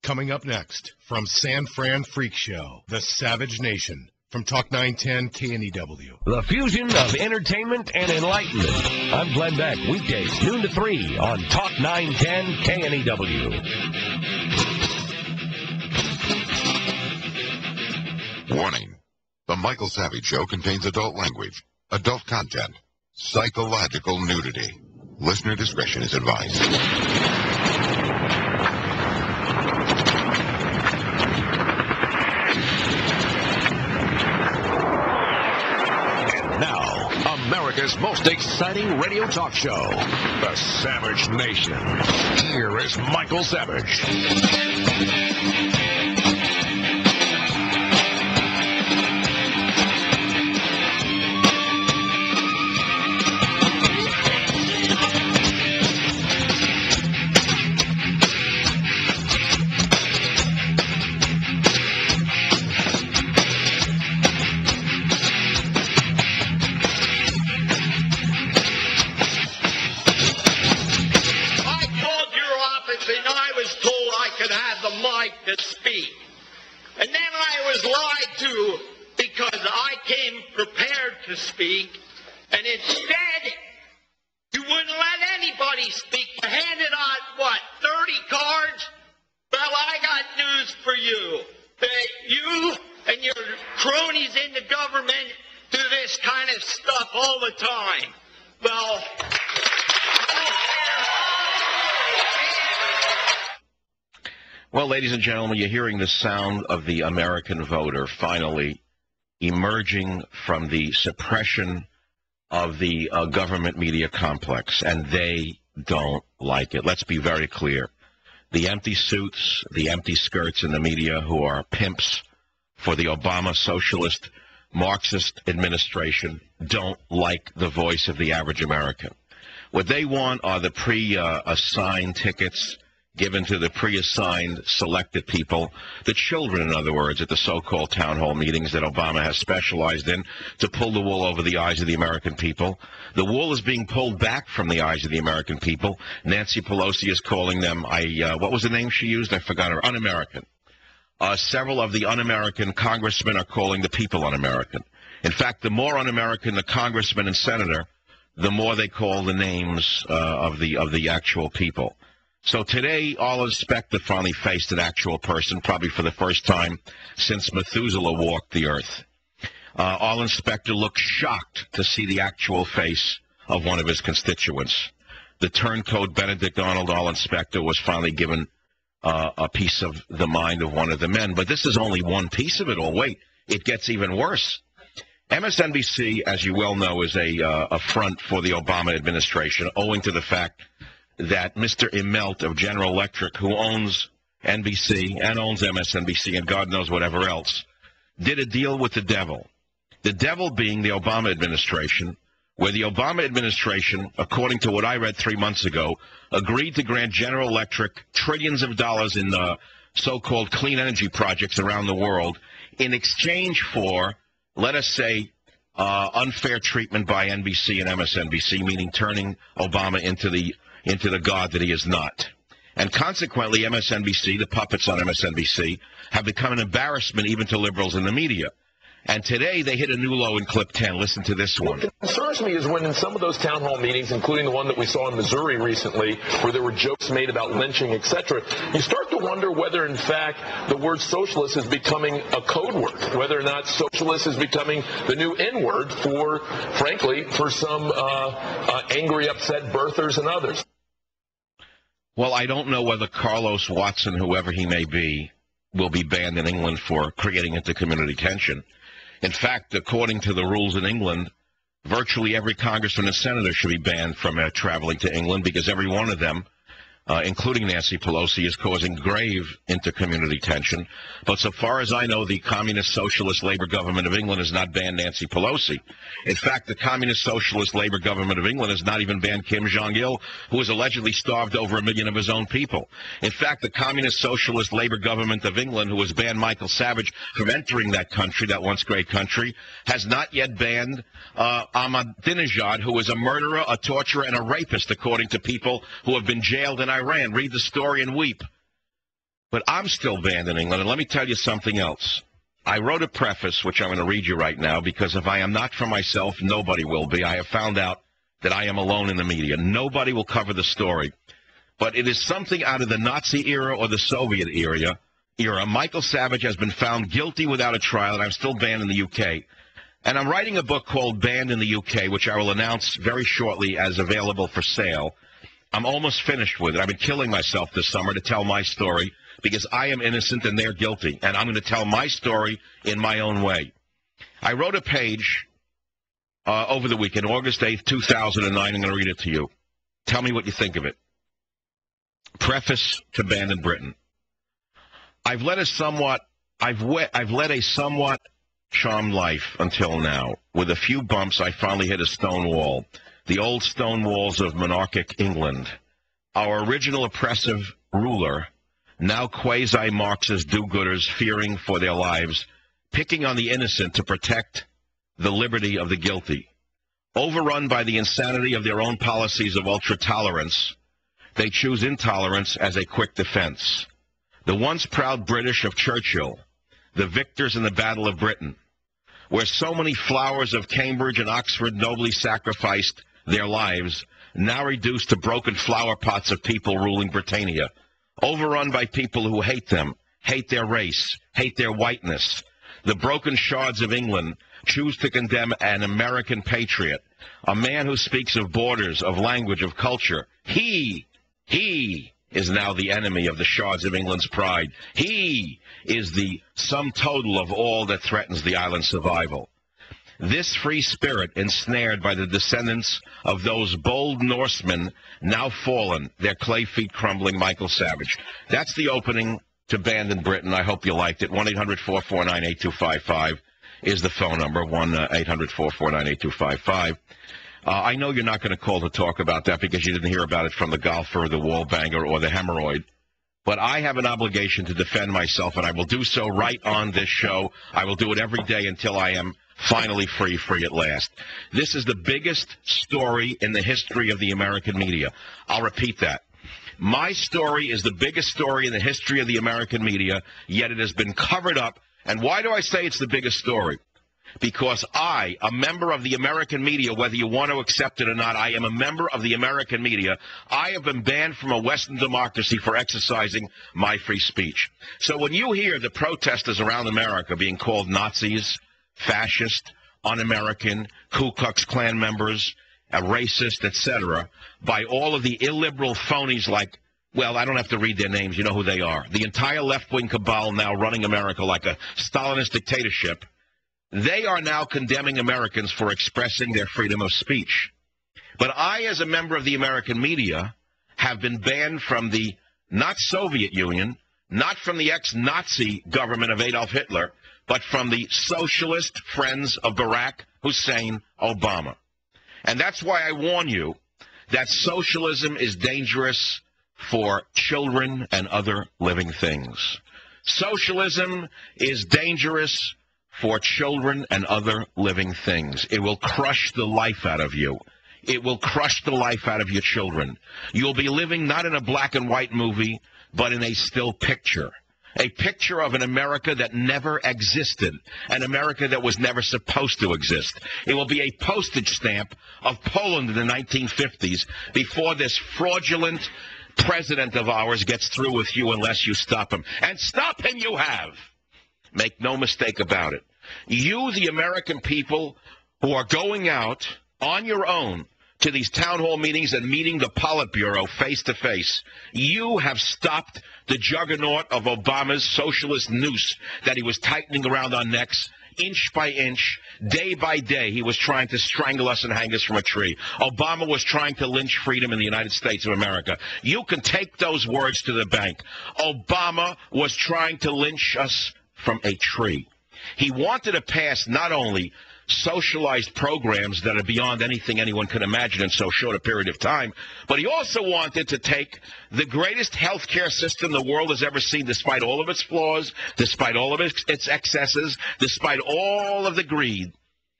Coming up next, from San Fran Freak Show, the Savage Nation, from Talk 910 KNEW. The fusion of entertainment and enlightenment. I'm Glenn Beck, weekdays, noon to 3 on Talk 910 KNEW. Warning. The Michael Savage Show contains adult language, adult content, psychological nudity. Listener discretion is advised. America's most exciting radio talk show, The Savage Nation. Here is Michael Savage. To speak. And then I was lied to because I came prepared to speak, and instead you wouldn't let anybody speak. You handed out, what, 30 cards? Well, I got news for you. That you and your cronies in the government do this kind of stuff all the time. Well... Well, ladies and gentlemen, you're hearing the sound of the American voter finally emerging from the suppression of the government media complex, and they don't like it. Let's be very clear. The empty suits, the empty skirts in the media who are pimps for the Obama socialist Marxist administration don't like the voice of the average American. What they want are the pre-assigned tickets given to the pre-assigned selected people, the children, in other words, at the so-called town hall meetings that Obama has specialized in to pull the wool over the eyes of the American people. The wool is being pulled back from the eyes of the American people. Nancy Pelosi is calling them, what was the name she used? I forgot her. Un-American. Several of the un-American congressmen are calling the people un-American. In fact, the more un-American the congressman and senator, the more they call the names of the actual people. So today, all Inspector finally faced an actual person, probably for the first time since Methuselah walked the earth. All Inspector looked shocked to see the actual face of one of his constituents. The turncoat Benedict Arnold All Inspector was finally given a piece of the mind of one of the men. But this is only one piece of it all. Wait, it gets even worse. MSNBC, as you well know, is a front for the Obama administration, owing to the fact that Mr. Immelt of General Electric, who owns NBC and owns MSNBC and God knows whatever else, did a deal with the devil. The devil being the Obama administration, where the Obama administration, according to what I read 3 months ago, agreed to grant General Electric trillions of dollars in so-called clean energy projects around the world in exchange for, let us say, unfair treatment by NBC and MSNBC, meaning turning Obama into the god that he is not. And consequently, MSNBC, the puppets on MSNBC, have become an embarrassment even to liberals in the media. And today they hit a new low in clip 10. Listen to this one. What concerns me is when in some of those town hall meetings, including the one that we saw in Missouri recently, where there were jokes made about lynching, etc., you start to wonder whether, in fact, the word socialist is becoming a code word, whether or not socialist is becoming the new N-word for, frankly, for some angry, upset birthers and others. Well, I don't know whether Carlos Watson, whoever he may be, will be banned in England for creating inter-community tension. In fact, according to the rules in England, virtually every congressman and senator should be banned from traveling to England because every one of them, including Nancy Pelosi, is causing grave inter-community tension. But so far as I know, the Communist Socialist Labour government of England has not banned Nancy Pelosi. In fact, the Communist Socialist Labour government of England has not even banned Kim Jong-il, who has allegedly starved over 1 million of his own people. In fact, the Communist Socialist Labour government of England, who has banned Michael Savage from entering that country, that once great country, has not yet banned Ahmadinejad, who is a murderer, a torturer, and a rapist, according to people who have been jailed in Iran. Read the story and weep. But I'm still banned in England, and let me tell you something else. I wrote a preface, which I'm going to read you right now, because if I am not for myself, nobody will be. I have found out that I am alone in the media. Nobody will cover the story. But it is something out of the Nazi era or the Soviet era. Michael Savage has been found guilty without a trial, and I'm still banned in the UK. And I'm writing a book called Banned in the UK, which I will announce very shortly as available for sale. I'm almost finished with it. I've been killing myself this summer to tell my story because I am innocent and they're guilty, and I'm going to tell my story in my own way. I wrote a page over the weekend, August 8th, 2009. I'm going to read it to you. Tell me what you think of it. Preface to Banned in Britain. I've led a somewhat charmed life until now. With a few bumps, I finally hit a stone wall. The old stone walls of monarchic England. Our original oppressive ruler, now quasi-Marxist do-gooders fearing for their lives, picking on the innocent to protect the liberty of the guilty. Overrun by the insanity of their own policies of ultra-tolerance, they choose intolerance as a quick defense. The once proud British of Churchill, the victors in the Battle of Britain, where so many flowers of Cambridge and Oxford nobly sacrificed their lives, now reduced to broken flower pots of people ruling Britannia, overrun by people who hate them, hate their race, hate their whiteness. The broken shards of England choose to condemn an American patriot, a man who speaks of borders, of language, of culture. He is now the enemy of the shards of England's pride. He is the sum total of all that threatens the island's survival. This free spirit, ensnared by the descendants of those bold Norsemen now fallen, their clay feet crumbling, Michael Savage. That's the opening to Banned in Britain. I hope you liked it. 1-800-449-8255 is the phone number, 1-800-449-8255. I know you're not going to call to talk about that because you didn't hear about it from the golfer, the wall banger, or the hemorrhoid. But I have an obligation to defend myself, and I will do so right on this show. I will do it every day until I am finally free at last. This is the biggest story in the history of the American media. I'll repeat that. My story is the biggest story in the history of the American media, yet it has been covered up. And why do I say it's the biggest story? Because I, a member of the American media, whether you want to accept it or not, I am a member of the American media. I have been banned from a Western democracy for exercising my free speech. So when you hear the protesters around America being called Nazis, fascist, un-American, Ku Klux Klan members, a racist, etc., by all of the illiberal phonies like, well, I don't have to read their names. You know who they are. The entire left-wing cabal now running America like a Stalinist dictatorship. They are now condemning Americans for expressing their freedom of speech. But I, as a member of the American media, have been banned from the not Soviet Union, not from the ex-Nazi government of Adolf Hitler, but from the socialist friends of Barack Hussein Obama. And that's why I warn you that socialism is dangerous for children and other living things. Socialism is dangerous for children and other living things. It will crush the life out of you. It will crush the life out of your children. You'll be living not in a black and white movie, but in a still picture. A picture of an America that never existed, an America that was never supposed to exist. It will be a postage stamp of Poland in the 1950s before this fraudulent president of ours gets through with you unless you stop him. And stop him you have. Make no mistake about it. You, the American people, who are going out on your own to these town hall meetings and meeting the Politburo face-to-face, you have stopped the juggernaut of Obama's socialist noose that he was tightening around our necks, inch by inch, day by day. He was trying to strangle us and hang us from a tree. Obama was trying to lynch freedom in the United States of America. You can take those words to the bank. Obama was trying to lynch us from a tree. He wanted to pass not only socialized programs that are beyond anything anyone could imagine in so short a period of time, but he also wanted to take the greatest health care system the world has ever seen, despite all of its flaws, despite all of its excesses, despite all of the greed.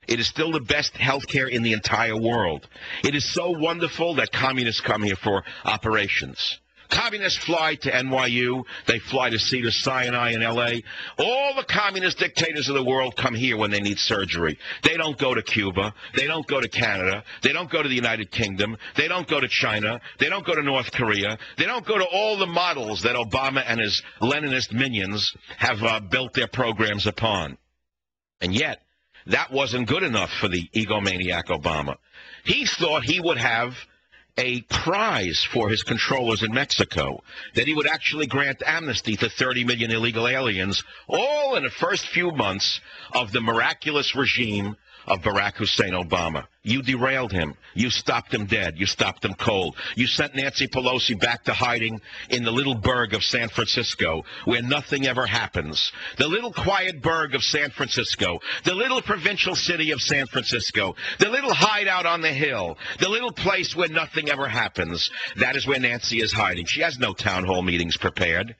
It is still the best health care in the entire world. It is so wonderful that communists come here for operations. Communists fly to NYU. They fly to Cedars-Sinai in L.A. All the communist dictators of the world come here when they need surgery. They don't go to Cuba. They don't go to Canada. They don't go to the United Kingdom. They don't go to China. They don't go to North Korea. They don't go to all the models that Obama and his Leninist minions have built their programs upon. And yet, that wasn't good enough for the egomaniac Obama. He thought he would have a prize for his controllers in Mexico, that he would actually grant amnesty to 30 million illegal aliens, all in the first few months of the miraculous regime of Barack Hussein Obama. You derailed him. You stopped him dead. You stopped him cold. You sent Nancy Pelosi back to hiding in the little burg of San Francisco where nothing ever happens. The little quiet burg of San Francisco. The little provincial city of San Francisco. The little hideout on the hill. The little place where nothing ever happens. That is where Nancy is hiding. She has no town hall meetings prepared.